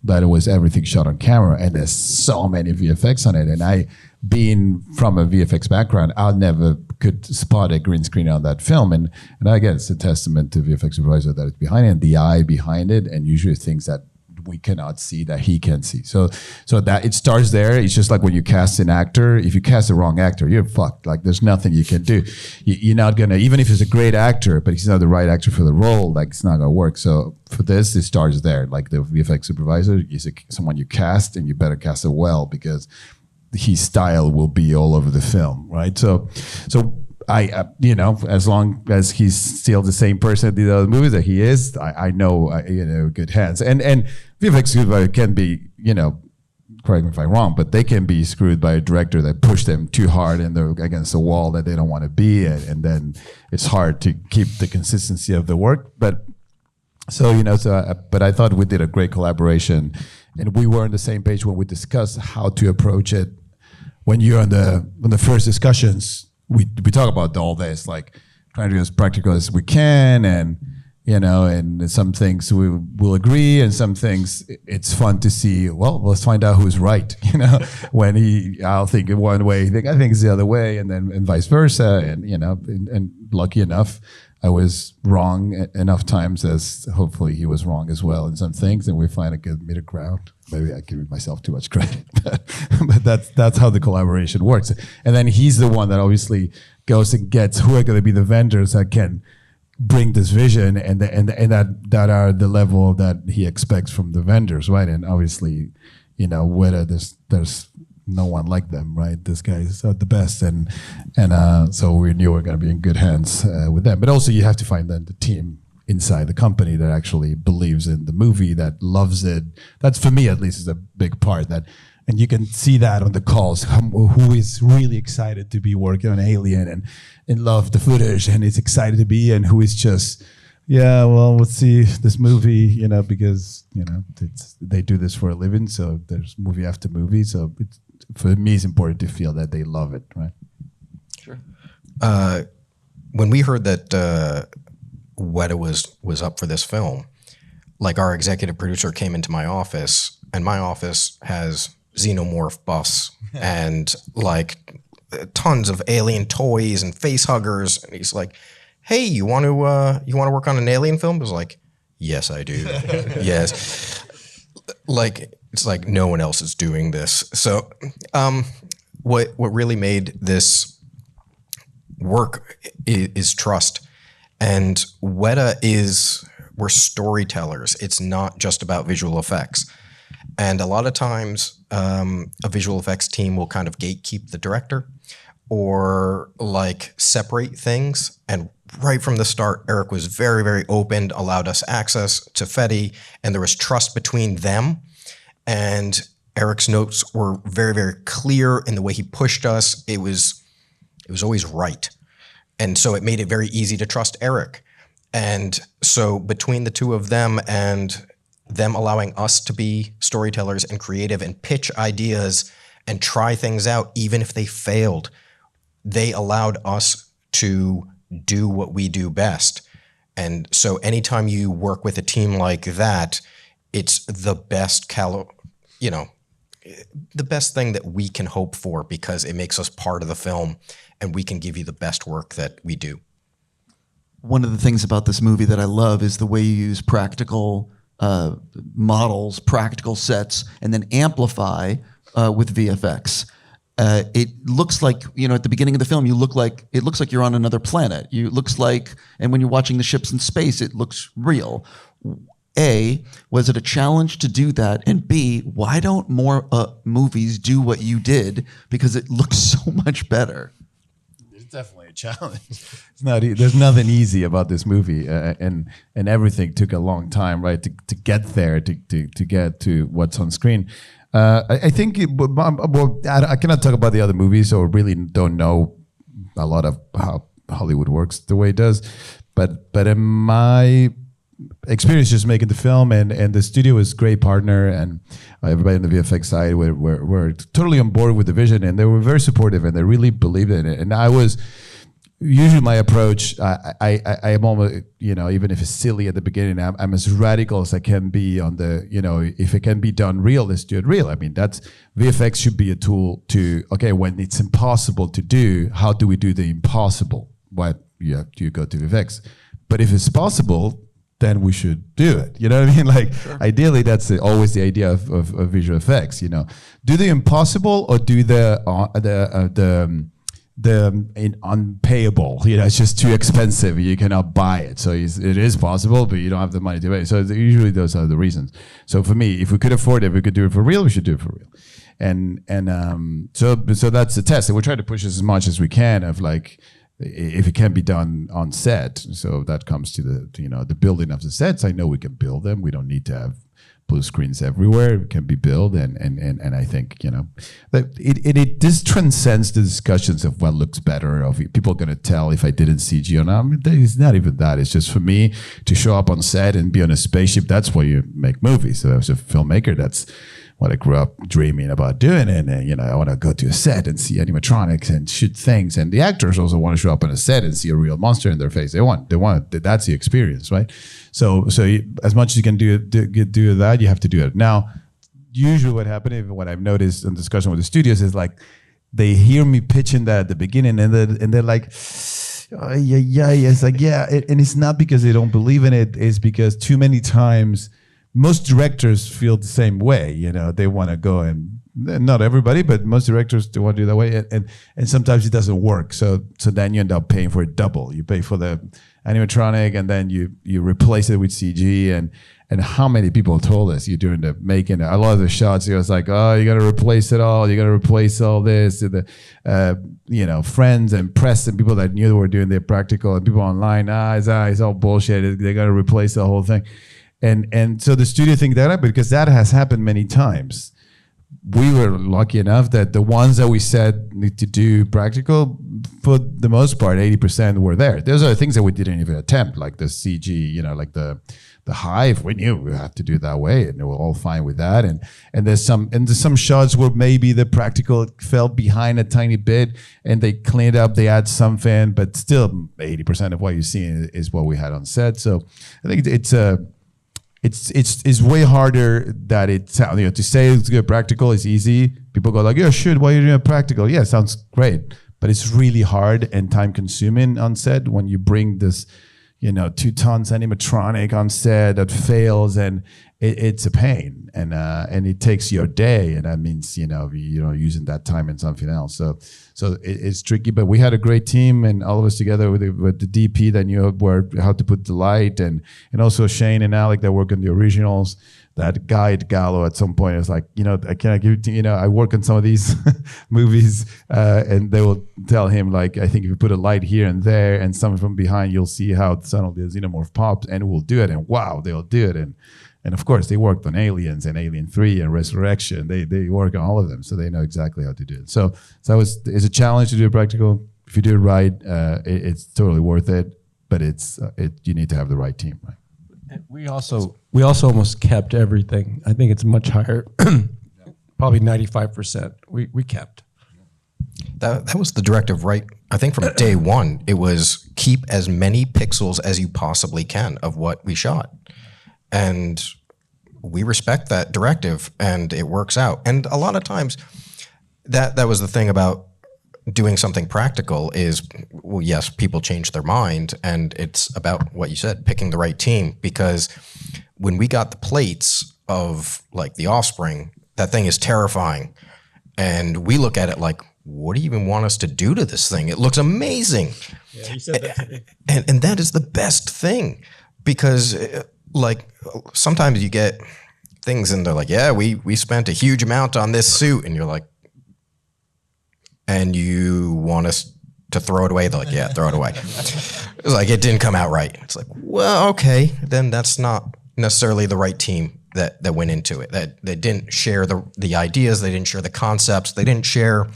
that it was everything shot on camera, and there's so many VFX on it. And I, being from a VFX background, I never could spot a green screen on that film. And again, it's a testament to VFX supervisor that is behind it, and the eye behind it, and usually things that we cannot see that he can see. So that it starts there. It's just like when you cast an actor, if you cast the wrong actor, you're fucked. Like, there's nothing you can do. You're not gonna, even if he's a great actor, but he's not the right actor for the role, like, it's not gonna work. So for this, it starts there. Like, the VFX supervisor is someone you cast, and you better cast it well, because his style will be all over the film, right? So I as long as he's still the same person in the other movies that he is, I know, good hands. And VFX supervisor can be, correct me if I'm wrong, but they can be screwed by a director that pushed them too hard and they're against a wall that they don't want to be in, and then it's hard to keep the consistency of the work. But but I thought we did a great collaboration, and we were on the same page when we discussed how to approach it. When you're on the first discussions, we talk about all this, like trying to be as practical as we can, and you know, and some things we will agree, and some things it's fun to see. Well, let's find out who's right. You know, when I'll think in one way, I think it's the other way, and then and vice versa. And you know, and lucky enough, I was wrong enough times as hopefully he was wrong as well in some things, and we find a good middle ground. Maybe I give myself too much credit, but that's how the collaboration works. And then he's the one that obviously goes and gets who are going to be the vendors that can bring this vision and that are the level that he expects from the vendors, right? And obviously, you know, Weta, there's no one like them, right? This guy is the best, and so we knew we were going to be in good hands with them. But also, you have to find then the team inside the company that actually believes in the movie, that loves it. That's, for me at least, is a big part. That, and you can see that on the calls, who is really excited to be working on Alien and love the footage and is excited to be, and who is just, yeah, well, let's see this movie, you know, because, you know, they do this for a living, so there's movie after movie. So it's, for me, it's important to feel that they love it, right? Sure. When we heard that Weta was up for this film, like, our executive producer came into my office, and my office has xenomorph buffs and like tons of alien toys and face huggers, and he's like, "Hey, you want to work on an alien film?" I was like, "Yes, I do." Yes. Like, it's like no one else is doing this. So what really made this work is trust. And Weta we're storytellers. It's not just about visual effects. And a lot of times a visual effects team will kind of gatekeep the director or like separate things. And right from the start, Eric was very, very open, allowed us access to Fede, and there was trust between them. And Eric's notes were very, very clear in the way he pushed us. It was always right. And so it made it very easy to trust Eric. And so between the two of them and them allowing us to be storytellers and creative and pitch ideas and try things out, even if they failed, they allowed us to do what we do best. And so anytime you work with a team like that, it's the best the best thing that we can hope for, because it makes us part of the film and we can give you the best work that we do. One of the things about this movie that I love is the way you use practical models, practical sets, and then amplify with VFX. It looks like, you know, at the beginning of the film, it looks like you're on another planet. And when you're watching the ships in space, it looks real. A, was it a challenge to do that? And B, why don't more movies do what you did? Because it looks so much better. It's definitely a challenge. It's not. There's nothing easy about this movie, and everything took a long time, right, to get there, to get to what's on screen. I think I cannot talk about the other movies, or really don't know a lot of how Hollywood works the way it does. But in my experience just making the film, and the studio is a great partner, and everybody on the VFX side were totally on board with the vision, and they were very supportive, and they really believed in it. And I was usually, my approach, I am almost, you know, even if it's silly at the beginning, I'm as radical as I can be on the, you know, if it can be done real, let's do it real. I mean, VFX should be a tool to, okay, when it's impossible to do, how do we do the impossible? What you go to VFX. But if it's possible, then we should do it. You know what I mean? Like, sure. Ideally, that's always the idea of visual effects. You know, do the impossible or do the unpayable. You know, it's just too expensive. You cannot buy it. So it is possible, but you don't have the money to pay. So usually those are the reasons. So for me, if we could afford it, if we could do it for real, we should do it for real. And so that's the test. And we're trying to push as much as we can of like, if it can be done on set. So that comes to the building of the sets. I know we can build them. We don't need to have blue screens everywhere. It can be built, and I think that it this transcends the discussions of what looks better. Of people going to tell if I didn't CG or not. I mean, it's not even that. It's just for me to show up on set and be on a spaceship. That's why you make movies. So as a filmmaker, that's what I grew up dreaming about doing. And I want to go to a set and see animatronics and shoot things. And the actors also want to show up on a set and see a real monster in their face. They want that's the experience, right? So as much as you can do that, you have to do it. Now, usually what happens, what I've noticed in discussion with the studios is like, they hear me pitching that at the beginning and they're like, oh, yeah. It's like, yeah. And it's not because they don't believe in it. It's because too many times, most directors feel the same way. They want to go, and not everybody, but most directors do want to do that way. And sometimes it doesn't work. So then you end up paying for it double. You pay for the animatronic, and then you replace it with CG. And how many people told us during the making a lot of the shots? It was like, oh, you got to replace it all. You got to replace all this. The friends and press and people that knew they were doing their practical, and people online, it's all bullshit. They got to replace the whole thing. And so the studio think that, because that has happened many times. We were lucky enough that the ones that we said need to do practical, for the most part, 80% were there. There's other things that we didn't even attempt, like the CG, like the hive. We knew we had to do it that way, and they were all fine with that. And there's some shots where maybe the practical fell behind a tiny bit, and they cleaned up, they add something, but still 80% of what you see is what we had on set. So I think it's way harder that it sounds. To say it's good practical is easy. People go like, yeah, shoot, why are you doing a practical? Yeah, sounds great, but it's really hard and time consuming on set when you bring this 2 tons animatronic on set that fails, and it's a pain, and it takes your day, and that means using that time in something else. So it's tricky, but we had a great team, and all of us together with the DP that knew how to put the light, and also Shane and Alec that work on the originals. That guy at Gallo at some point is like, I cannot give it to I work on some of these movies, and they will tell him like, I think if you put a light here and there and something from behind, you'll see how suddenly the xenomorph pops, and we'll do it, and wow, they'll do it. And of course, they worked on Aliens and Alien 3 and Resurrection. They work on all of them, so they know exactly how to do it. So it's a challenge to do it practical. If you do it right, it's totally worth it. But you need to have the right team, right? We also almost kept everything. I think it's much higher, probably 95%. We kept. That was the directive, right? I think from day one, it was keep as many pixels as you possibly can of what we shot. And we respect that directive, and it works out. And a lot of times, that was the thing about doing something practical is, well, yes, people change their mind, and it's about what you said, picking the right team. Because when we got the plates of like the Offspring, that thing is terrifying. And we look at it like, what do you even want us to do to this thing? It looks amazing. Yeah, you said that. And that is the best thing, because like sometimes you get things and they're like, yeah, we spent a huge amount on this suit, and you're like, and you want us to throw it away? They're like, yeah, throw it away. It's like, it didn't come out right. It's like, well, okay, then that's not necessarily the right team that went into it. That they didn't share the ideas, they didn't share the concepts, they didn't share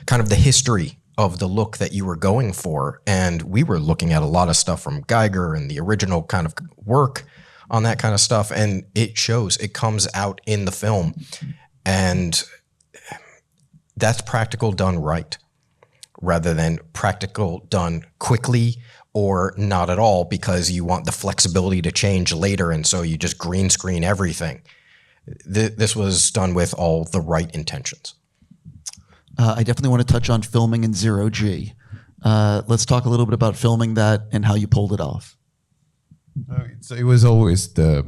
kind of the history of the look that you were going for. And we were looking at a lot of stuff from Geiger and the original kind of work on that kind of stuff. And it shows, it comes out in the film. And that's practical done right, rather than practical done quickly or not at all, because you want the flexibility to change later. And so you just green screen everything. This was done with all the right intentions. I definitely want to touch on filming in 0G. Let's talk a little bit about filming that and how you pulled it off. So it was always I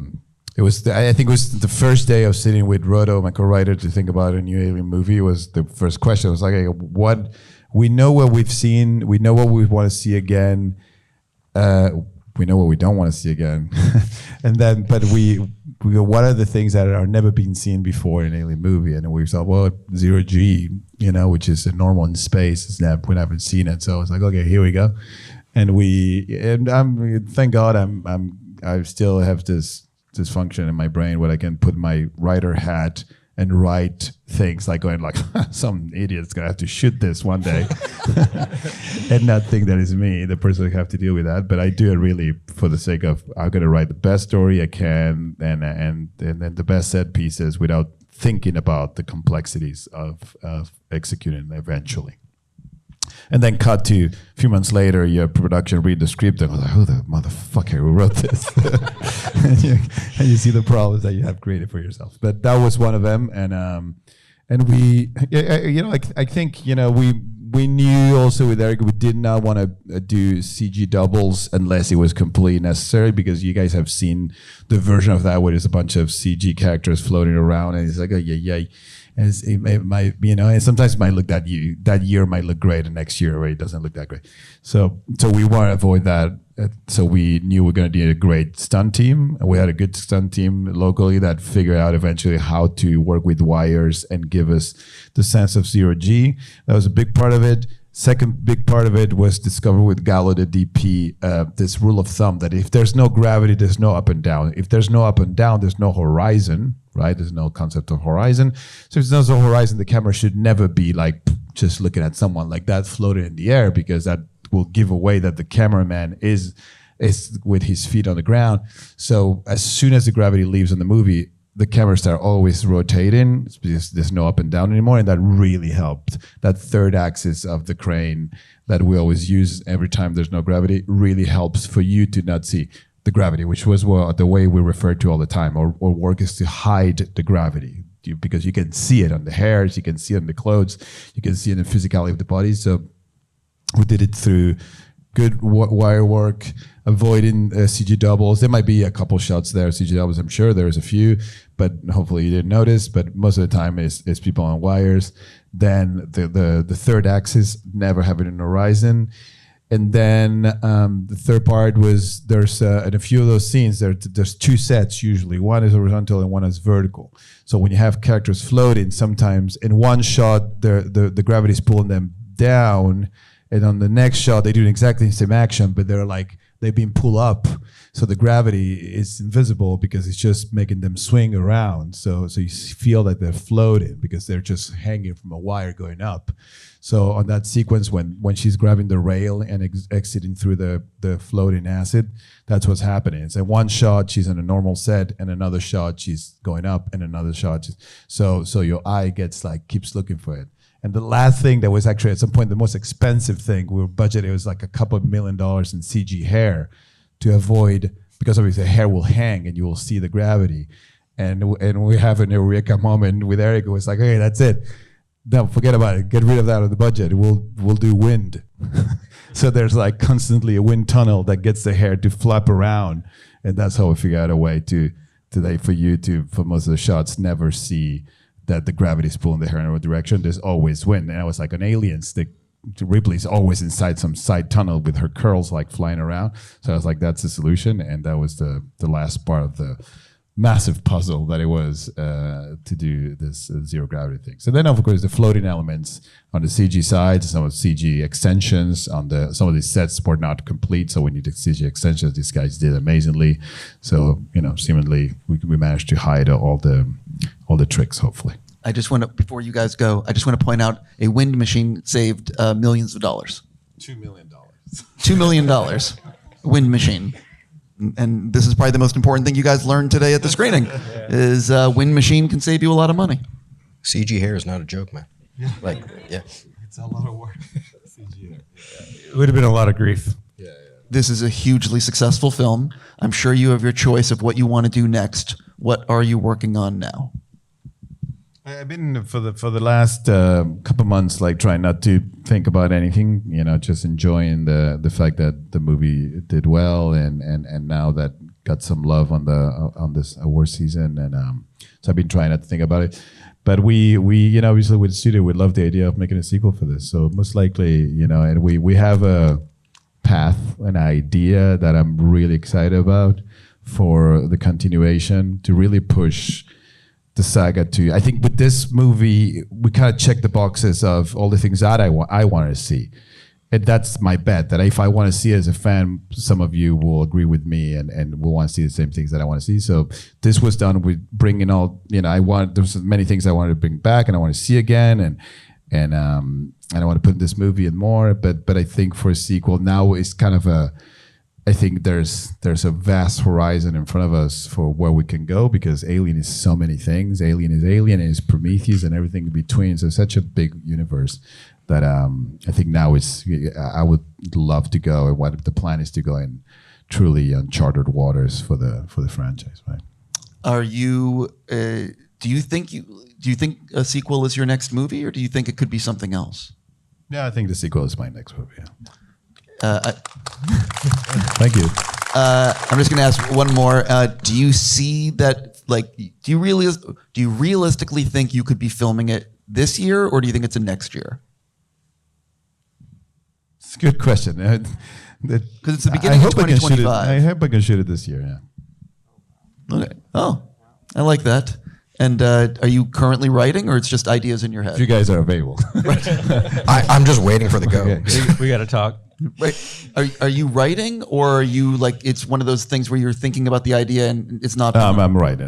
think it was the first day of sitting with Rodo, my co-writer, to think about a new alien movie. It was the first question. It was like, what we know what we've seen, we know what we want to see again, we know what we don't want to see again, and then but we go, what are the things that are never been seen before in an alien movie? And we thought, well, 0G, which is a normal in space, we haven't seen it, so it's like, okay, here we go, and I'm thank God I still have this dysfunction in my brain where I can put my writer hat and write things like going like, some idiot's gonna have to shoot this one day, and not think that is me, the person who have to deal with that. But I do it really for the sake of I'm gonna write the best story I can, and then the best set pieces without thinking about the complexities of executing eventually. And then cut to a few months later, your production read the script and was like, who the motherfucker who wrote this? and you see the problems that you have created for yourself. But that was one of them. And we, I think, we knew also with Eric, we did not want to do CG doubles unless it was completely necessary, because you guys have seen the version of that where there's a bunch of CG characters floating around and it's like, oh, yeah. And it might, and sometimes it might look that year might look great, and next year it doesn't look that great. So we want to avoid that. So we knew we were going to need a great stunt team. We had a good stunt team locally that figured out eventually how to work with wires and give us the sense of zero G. That was a big part of it. Second big part of it was discovered with Gallo, the DP, this rule of thumb that if there's no gravity, there's no up and down. If there's no up and down, there's no horizon, right? There's no concept of horizon. So if there's no horizon, the camera should never be like just looking at someone like that floating in the air, because that will give away that the cameraman is with his feet on the ground. So as soon as the gravity leaves in the movie, the cameras start always rotating because there's no up and down anymore, and that really helped. That third axis of the crane that we always use every time there's no gravity really helps for you to not see the gravity, which was the way we referred to all the time. Our work is to hide the gravity, because you can see it on the hairs, you can see it on the clothes, you can see it in the physicality of the body. So we did it through good wire work, avoiding CG doubles. There might be a couple shots there, CG doubles, I'm sure there's a few, but hopefully you didn't notice. But most of the time is people on wires. Then the third axis, never having an horizon. And then the third part was there's in a few of those scenes, there's two sets usually. One is horizontal and one is vertical. So when you have characters floating, sometimes in one shot, the gravity is pulling them down, and on the next shot, they do exactly the same action, but they've been pulled up. So the gravity is invisible because it's just making them swing around. So you feel that they're floating because they're just hanging from a wire going up. So on that sequence, when she's grabbing the rail and exiting through the floating acid, that's what's happening. It's in one shot, she's in a normal set, and another shot, she's going up, and another shot. So your eye keeps looking for it. And the last thing that was actually at some point the most expensive thing, we were budgeted, it was like $2 million in CG hair to avoid, because obviously the hair will hang and you will see the gravity. And we have an eureka moment with Eric. It was like, okay, that's it. No, forget about it. Get rid of that out of the budget. We'll do wind. So there's like constantly a wind tunnel that gets the hair to flap around. And that's how we figure out a way for you to, for most of the shots, never see that the gravity is pulling the hair in a direction. There's always wind. And I was like, on Aliens, Ripley's always inside some side tunnel with her curls like flying around. So I was like, that's the solution. And that was the last part of the massive puzzle that it was to do this zero gravity thing. So then, of course, the floating elements on the CG side, some of the CG extensions on some of these sets were not complete, so we needed CG extensions. These guys did amazingly. So seemingly we managed to hide all the tricks, hopefully. I just want to, before you guys go, I just want to point out a wind machine saved millions of dollars. $2 million. $2 million wind machine. And this is probably the most important thing you guys learned today at the screening, is wind machine can save you a lot of money. CG hair is not a joke, man. It's a lot of work. CG hair. It would have been a lot of grief. This is a hugely successful film. I'm sure you have your choice of what you want to do next. What are you working on now? I've been for the last couple months trying not to think about anything, just enjoying the fact that the movie did well and now that got some love on this award season, and so I've been trying not to think about it. But we obviously with the studio we love the idea of making a sequel for this. So most likely, and we have a path, an idea that I'm really excited about for the continuation to really push the saga to. I think with this movie, we kind of checked the boxes of all the things that I wanted to see. And that's my bet, that if I want to see it as a fan, some of you will agree with me and will want to see the same things that I want to see. So this was done with bringing all, there's many things I wanted to bring back and I want to see again. And I want to put this movie in more, but I think for a sequel now it's kind of I think there's a vast horizon in front of us for where we can go, because Alien is so many things. Alien and is Prometheus and everything in between. So it's such a big universe that I think now I would love to go, and what the plan is to go in truly uncharted waters for the franchise, right? Are you? Do you think a sequel is your next movie, or do you think it could be something else? Yeah, I think the sequel is my next movie. Yeah. Thank you. I'm just going to ask one more. Do you see that? Like, do you realistically think you could be filming it this year, or do you think it's a next year? It's a good question. Because it's the beginning of 2025. I hope I can shoot it this year. Yeah. Okay. Oh, I like that. And are you currently writing, or it's just ideas in your head? If you guys are available. I'm just waiting for the go. Okay. We got to talk. Right. Are you writing, or are you like, it's one of those things where you're thinking about the idea and it's not? I'm writing.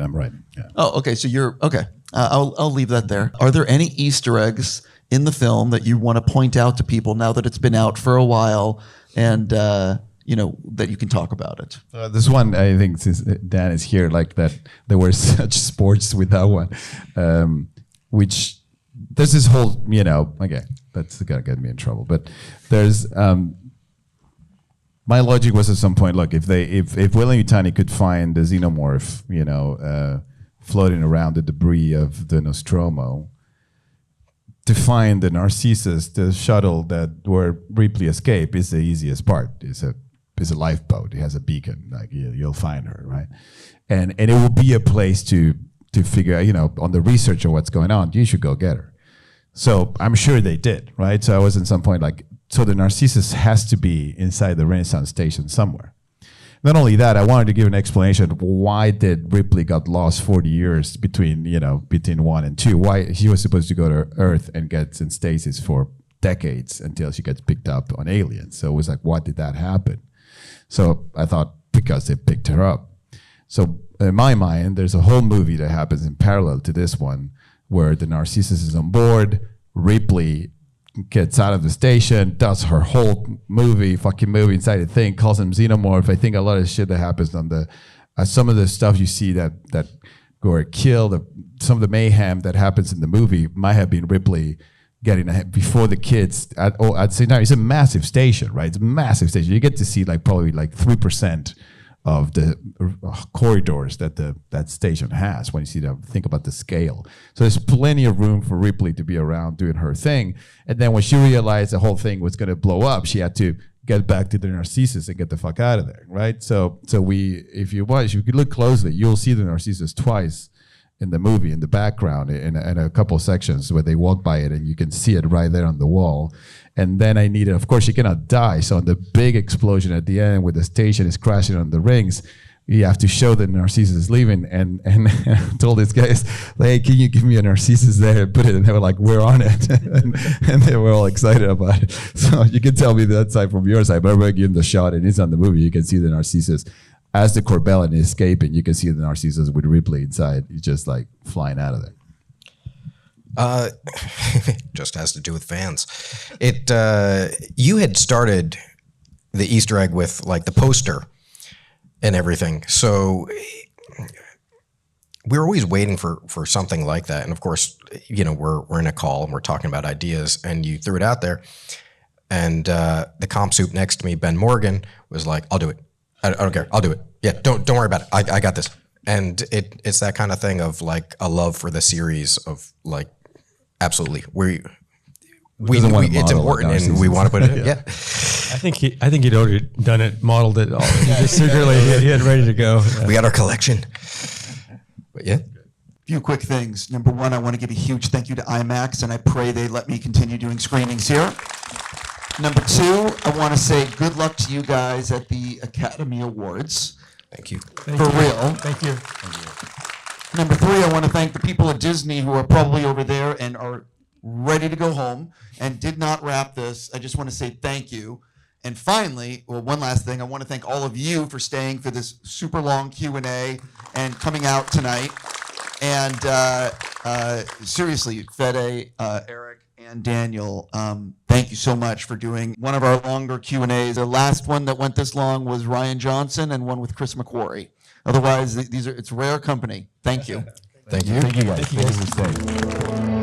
Yeah. Oh, okay. So you're okay. I'll leave that there. Are there any Easter eggs in the film that you want to point out to people now that it's been out for a while, and that you can talk about it? This one, I think, since Dan is here, like that, there were such sports with that one, which there's this whole, okay, that's gonna get me in trouble. But there's my logic was at some point, look, if William Yutani could find the xenomorph, floating around the debris of the Nostromo, to find the Narcissus, the shuttle that where Ripley escaped, is the easiest part. It's a lifeboat. It has a beacon. Like you'll find her, right? And it will be a place to figure out, on the research of what's going on. You should go get her. So I'm sure they did, right? So I was at some point like, so the Narcissus has to be inside the Renaissance station somewhere. Not only that, I wanted to give an explanation of why did Ripley got lost 40 years between 1 and 2. Why she was supposed to go to Earth and get in stasis for decades until she gets picked up on aliens. So it was like, what did that happen? So I thought because they picked her up. So in my mind, there's a whole movie that happens in parallel to this one, where the Narcissus is on board, Ripley gets out of the station, does her whole fucking movie inside the thing, calls him Xenomorph. I think a lot of shit that happens on the, some of the stuff you see that were killed, some of the mayhem that happens in the movie might have been Ripley getting ahead before the kids at the same time. It's a massive station, right? It's a massive station. You get to see probably 3% of the corridors that that station has when you see them. Think about the scale. So there's plenty of room for Ripley to be around doing her thing. And then when she realized the whole thing was going to blow up, she had to get back to the Narcissus and get the fuck out of there, right? So if you look closely, you'll see the Narcissus twice in the movie, in the background, in a couple of sections where they walk by it, and you can see it right there on the wall. And then I needed, of course, she cannot die. So on the big explosion at the end, where the station is crashing on the rings, you have to show that Narcissus is leaving. And I told these guys, like, hey, can you give me a Narcissus there and put it? And they were like, we're on it. and they were all excited about it. So you can tell me that side from your side, but I'm going to give them the shot, and it's on the movie. You can see the Narcissus. As the Corbellan is escaping, you can see the Narcissus with Ripley inside. He's just like flying out of there. Just has to do with fans. You had started the Easter egg with like the poster and everything. So we're always waiting for something like that. And of course, we're in a call and we're talking about ideas, and you threw it out there. And the comp soup next to me, Ben Morgan, was like, I'll do it. I don't care. I'll do it. Yeah, don't worry about it. I got this. And it's that kind of thing of like a love for the series of like, absolutely. It's important, and we want to put it in. Yeah. I think he'd already done it, modeled it all. He just secretly he had ready to go. We got our collection. But yeah. Few quick things. Number one, I want to give a huge thank you to IMAX, and I pray they let me continue doing screenings here. Number two, I want to say good luck to you guys at the Academy Awards. Thank you. For real. Thank you. Number three, I want to thank the people at Disney who are probably over there and are ready to go home and did not wrap this. I just want to say thank you. And finally, well, one last thing, I want to thank all of you for staying for this super long Q&A and coming out tonight. And seriously, Fede, Eric, and Daniel, thank you so much for doing one of our longer Q&As. The last one that went this long was Ryan Johnson and one with Chris McQuarrie. Otherwise, it's rare company. Thank you. Thank you. Thank you guys. Thank you for staying.